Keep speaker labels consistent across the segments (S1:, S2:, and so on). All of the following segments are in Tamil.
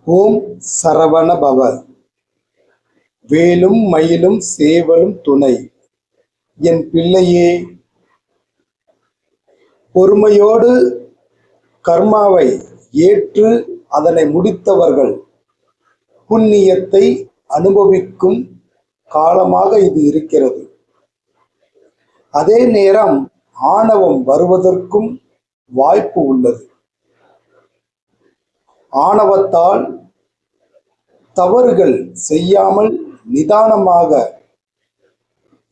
S1: ஓம் சரவண பவ. வேலும் மயிலும் சேவலும் துணை. என் பிள்ளையே, பொறுமையோடு கர்மாவை ஏற்று அதனை முடித்தவர்கள் புண்ணியத்தை அனுபவிக்கும் காலமாக இது இருக்கிறது. அதே நேரம் ஆணவம் வருவதற்கும் வாய்ப்பு உள்ளது. ஆணவத்தால் தவறுகள் செய்யாமல் நிதானமாக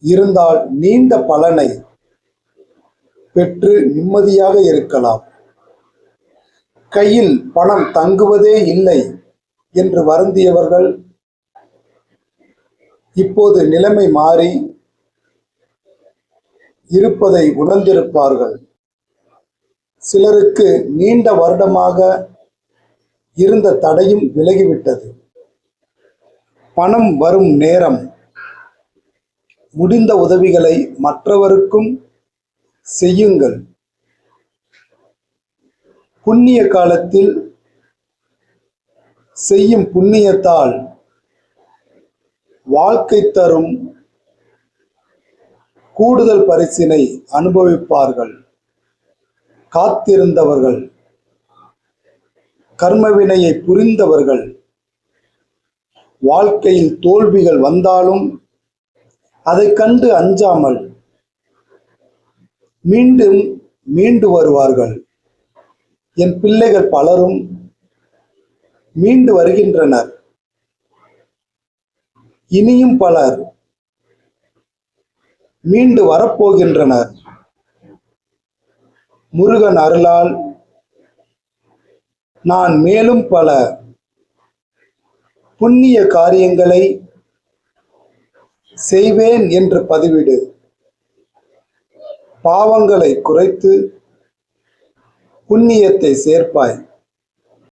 S1: இருந்தால் நீண்ட பலனை பெற்று நிம்மதியாக இருக்கலாம். கையில் பணம் தங்குவதே இல்லை என்று வருந்தியவர்கள் இப்போது நிலைமை மாறி இருப்பதை உணர்ந்திருப்பார்கள். சிலருக்கு நீண்ட வருடமாக இருந்த தடையும் விலகிவிட்டது. பணம் வரும் நேரம். முடிந்த உதவிகளை மற்றவருக்கும் செய்யுங்கள். புண்ணிய காலத்தில் செய்யும் புண்ணியத்தால் வாழ்க்கை தரும் கூடுதல் பரிசினை அனுபவிப்பார்கள். காத்திருந்தவர்கள், கர்மவினையை புரிந்தவர்கள், வாழ்க்கையில் தோல்விகள் வந்தாலும் அதை கண்டு அஞ்சாமல் மீண்டும் மீண்டு வருவார்கள். என் பிள்ளைகள் பலரும் மீண்டு வருகின்றனர். இனியும் பலர் மீண்டு வரப்போகின்றனர். முருகன் அருளால் நான் மேலும் பல புண்ணிய காரியங்களை செய்வேன் என்று பதிவிடு. பாவங்களை குறைத்து புண்ணியத்தை சேர்ப்பாய்.